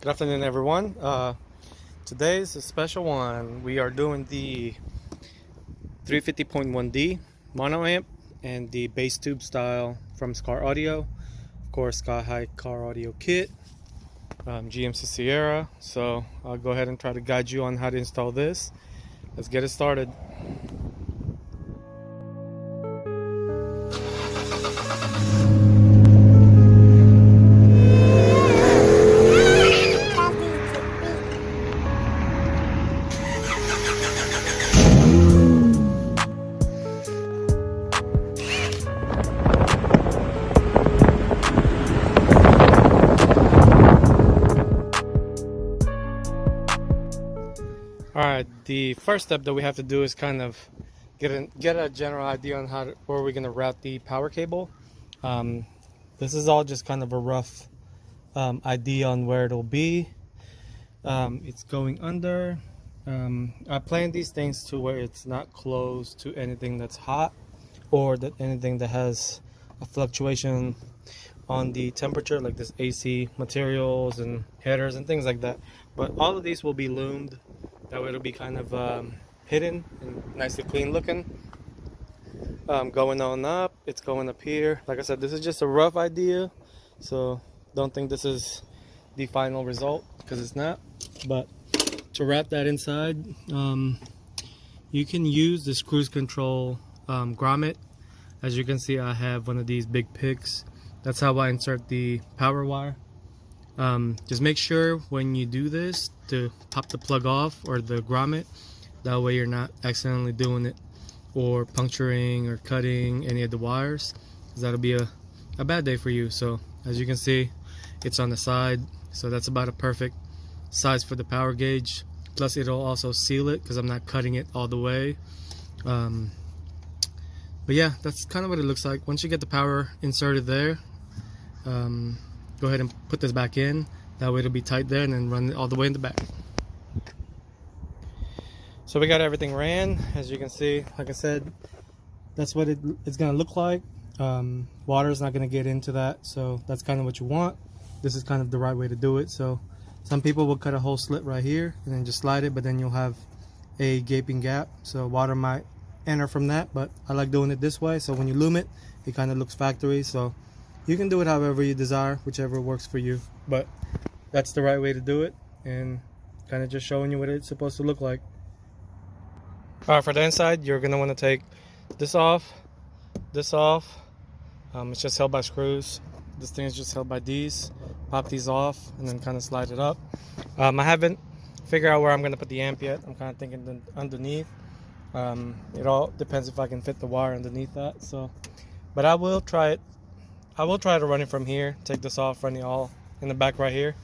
Good afternoon, everyone. Today's a special one. We are doing the 350.1D mono amp and the bass tube style from Skar Audio. Of course, Sky High Car Audio kit, GMC Sierra. So I'll go ahead and try to guide you on how to install this. Let's get it started. Alright, the first step that we have to do is kind of get a general idea on where we're going to route the power cable. This is all just kind of a rough idea on where it'll be. It's going under. I plan these things to where it's not close to anything that's hot or anything that has a fluctuation on the temperature, like this AC materials and headers and things like that. But all of these will be loomed. That way it'll be kind of hidden and nicely clean looking. Going on up, it's going up here. Like I said, this is just a rough idea, so don't think this is the final result, because it's not. But to wrap that inside, you can use this cruise control grommet. As you can see, I have one of these big picks. That's how I insert the power wire. Just make sure when you do this to pop the plug off or the grommet. That way you're not accidentally doing it or puncturing or cutting any of the wires, because that'll be a bad day for you. So as you can see, it's on the side, so that's about a perfect size for the power gauge. Plus it'll also seal it because I'm not cutting it all the way. But yeah, that's kind of what it looks like. Once you get the power inserted there, go ahead and put this back in. That way it'll be tight there, and then run it all the way in the back. So we got everything ran. As you can see, like I said, that's what it's gonna look like. Water is not gonna get into that, so that's kind of what you want. This is kind of the right way to do it. So some people will cut a whole slit right here and then just slide it, but then you'll have a gaping gap, so water might enter from that. But I like doing it this way, so when you loom it, it kind of looks factory. So you can do it however you desire, whichever works for you, but that's the right way to do it, and kind of just showing you what it's supposed to look like. All right, for the inside, you're gonna want to take this off, this off. It's just held by screws. This thing is just held by these. Pop these off and then kind of slide it up. I haven't figured out where I'm gonna put the amp yet. I'm kind of thinking underneath. It all depends if I can fit the wire underneath that. So, but I will try it. I will try to run it from here. Take this off, run it all in the back right here.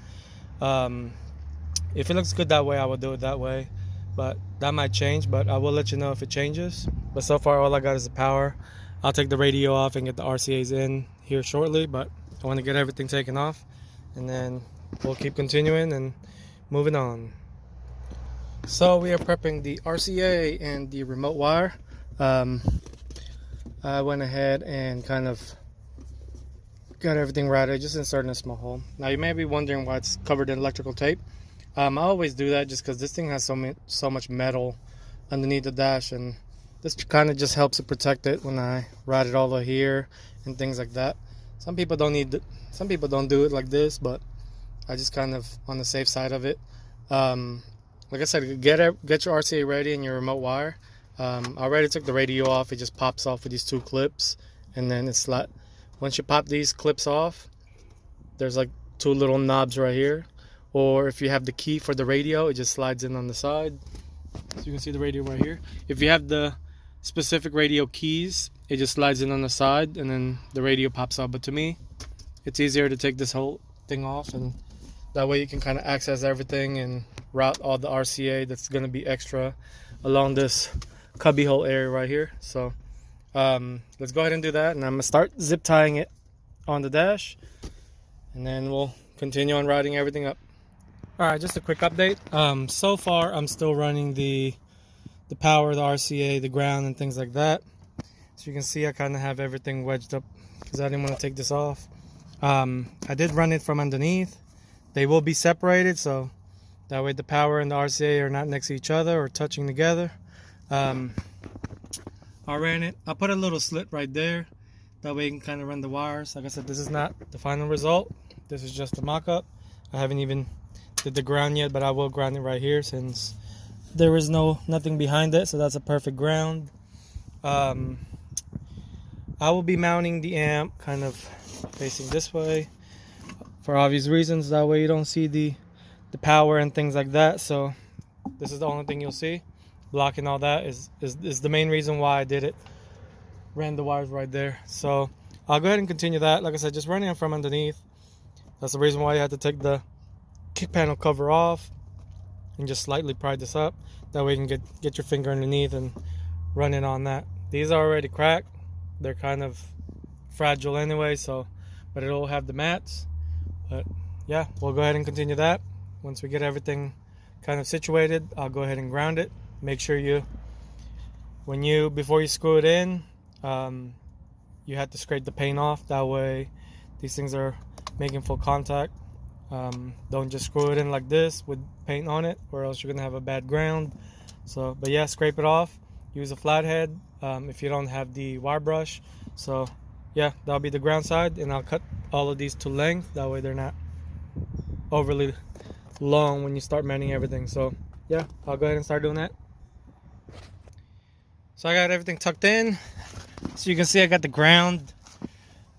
If it looks good that way, I will do it that way. But that might change, but I will let you know if it changes. But so far, all I got is the power. I'll take the radio off and get the RCAs in here shortly, but I want to get everything taken off, and then we'll keep continuing and moving on. So we are prepping the RCA and the remote wire. I went ahead and kind of got everything right. I just inserted a small hole. Now you may be wondering why it's covered in electrical tape. I always do that just because this thing has so much metal underneath the dash, and this kind of just helps to protect it when I ride it all the way here and things like that. Some people don't do it like this, but I just kind of on the safe side of it. Like I said, get your RCA ready and your remote wire. I already took the radio off. It just pops off with these two clips, and then it's flat. Once you pop these clips off, there's like two little knobs right here. Or if you have the key for the radio, it just slides in on the side. So you can see the radio right here. If you have the specific radio keys, it just slides in on the side, and then the radio pops up. But to me, it's easier to take this whole thing off, and that way you can kind of access everything and route all the RCA that's going to be extra along this cubby hole area right here. So let's go ahead and do that, and I'm gonna start zip tying it on the dash, and then we'll continue on routing everything up. All right, just a quick update. So far I'm still running the power, the RCA, the ground, and things like that. So you can see I kind of have everything wedged up because I didn't want to take this off. I did run it from underneath. They will be separated, so that way the power and the RCA are not next to each other or touching together. I ran it. I put a little slit right there. That way you can kind of run the wires. Like I said, this is not the final result. This is just a mock-up. I haven't even did the ground yet, but I will ground it right here since there is nothing behind it, so that's a perfect ground. I will be mounting the amp kind of facing this way for obvious reasons. That way you don't see the power and things like that. So this is the only thing you'll see. Blocking all that is the main reason why I did it. Ran the wires right there. So I'll go ahead and continue that. Like I said, just running it from underneath. That's the reason why you have to take the kick panel cover off and just slightly pry this up. That way you can get your finger underneath and run it on that. These are already cracked. They're kind of fragile anyway, so but it'll have the mats. But yeah, we'll go ahead and continue that. Once we get everything kind of situated, I'll go ahead and ground it. Make sure before you screw it in, you have to scrape the paint off. That way these things are making full contact. Don't just screw it in like this with paint on it, or else you're gonna have a bad ground. So but yeah, scrape it off. Use a flathead if you don't have the wire brush. So yeah, that'll be the ground side, and I'll cut all of these to length. That way they're not overly long when you start mounting everything. So yeah, I'll go ahead and start doing that. So I got everything tucked in. So you can see I got the ground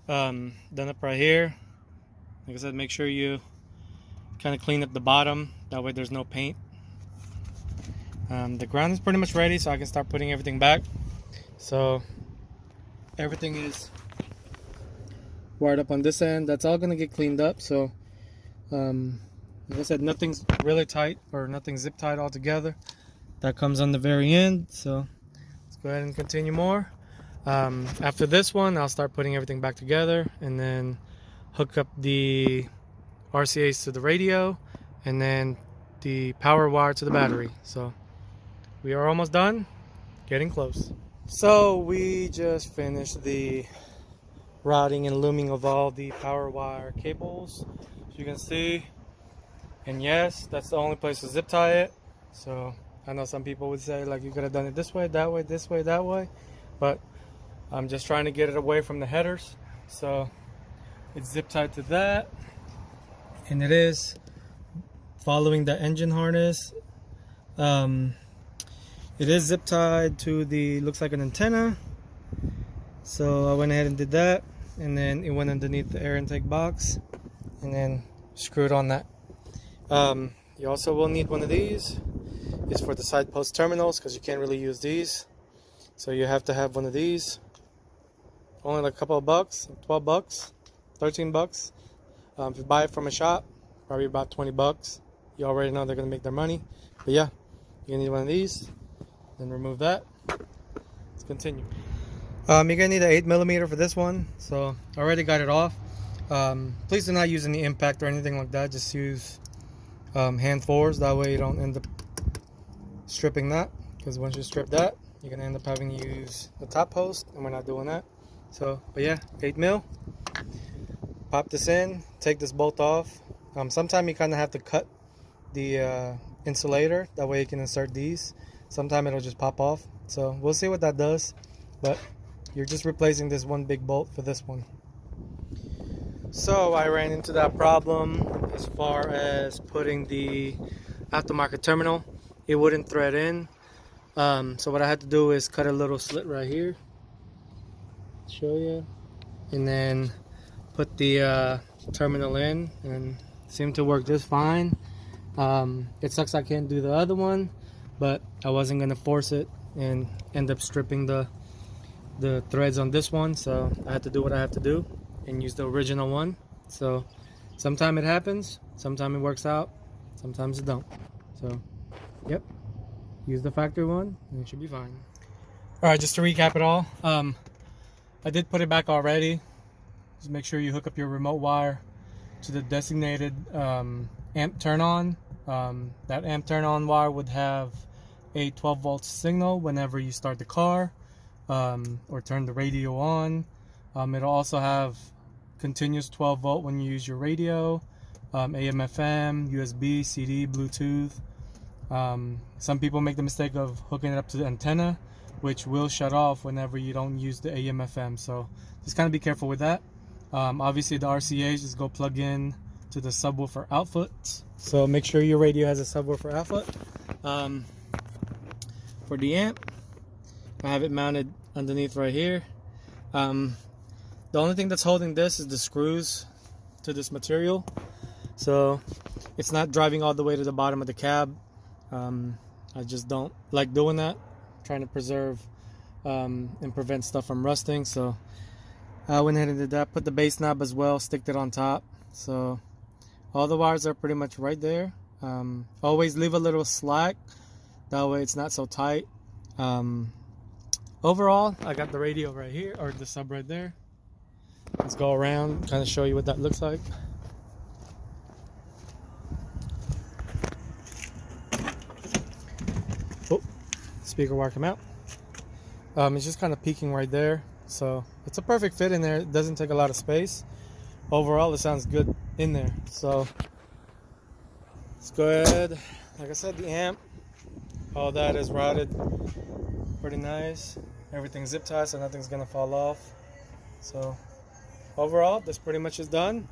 done up right here. Like I said, make sure you kind of clean up the bottom. That way there's no paint. The ground is pretty much ready, so I can start putting everything back. So everything is wired up on this end. That's all gonna get cleaned up. So like I said, nothing's really tight or nothing zip tied all together. That comes on the very end. So let's go ahead and continue more. After this one, I'll start putting everything back together and then hook up the RCAs to the radio and then the power wire to the battery. So we are almost done, getting close. So we just finished the routing and looming of all the power wire cables, as you can see. And yes, that's the only place to zip tie it. So I know some people would say like you could have done it this way, that way, this way, that way, but I'm just trying to get it away from the headers. So it's zip tied to that, and it is following the engine harness. It is zip tied to the, looks like an antenna. So I went ahead and did that, and then it went underneath the air intake box and then screwed on that. You also will need one of these. It's for the side post terminals because you can't really use these. So you have to have one of these. Only like a couple of bucks, 12 bucks, 13 bucks. If you buy it from a shop, probably about 20 bucks. You already know they're gonna make their money. But yeah, you're gonna need one of these. Then remove that. Let's continue. You're gonna need an 8mm for this one. So I already got it off. Please do not use any impact or anything like that. Just use hand forwards. That way you don't end up stripping that. Because once you strip that, you're gonna end up having to use the top post, and we're not doing that. So, but yeah, 8mm. Pop this in. Take this bolt off. Sometimes you kind of have to cut the insulator. That way you can insert these. Sometimes it'll just pop off. So we'll see what that does. But you're just replacing this one big bolt for this one. So I ran into that problem as far as putting the aftermarket terminal. It wouldn't thread in. So what I had to do is cut a little slit right here. Show you. And then put the terminal in, and it seemed to work just fine. It sucks I can't do the other one, but I wasn't gonna force it and end up stripping the threads on this one, so I had to do what I have to do and use the original one. So sometimes it happens, sometimes it works out, sometimes it don't. So yep, use the factory one and it should be fine. All right, just to recap it all, I did put it back already. Just make sure you hook up your remote wire to the designated amp turn on. That amp turn on wire would have a 12 volt signal whenever you start the car or turn the radio on. It'll also have continuous 12 volt when you use your radio. AM/FM, USB, CD, Bluetooth. Some people make the mistake of hooking it up to the antenna, which will shut off whenever you don't use the AM/FM. So just kind of be careful with that. Obviously, the RCA's just go plug in to the subwoofer output. So make sure your radio has a subwoofer output. For the amp, I have it mounted underneath right here. The only thing that's holding this is the screws to this material, so it's not driving all the way to the bottom of the cab. I just don't like doing that, trying to preserve and prevent stuff from rusting. So I went ahead and did that. Put the bass knob as well, sticked it on top. So all the wires are pretty much right there. Always leave a little slack, that way it's not so tight. Overall, I got the radio right here, or the sub right there. Let's go around, kind of show you what that looks like. Oh, speaker wire come out. It's just kind of peeking right there, so it's a perfect fit in there. It doesn't take a lot of space. Overall, it sounds good in there. So let's go ahead. Like I said, the amp, all that is routed pretty nice. Everything's zip tied, so nothing's gonna fall off. So overall, this pretty much is done,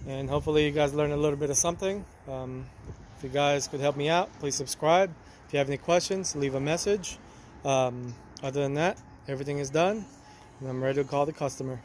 and hopefully you guys learned a little bit of something. If you guys could help me out, please subscribe. If you have any questions, leave a message. Other than that, everything is done, and I'm ready to call the customer.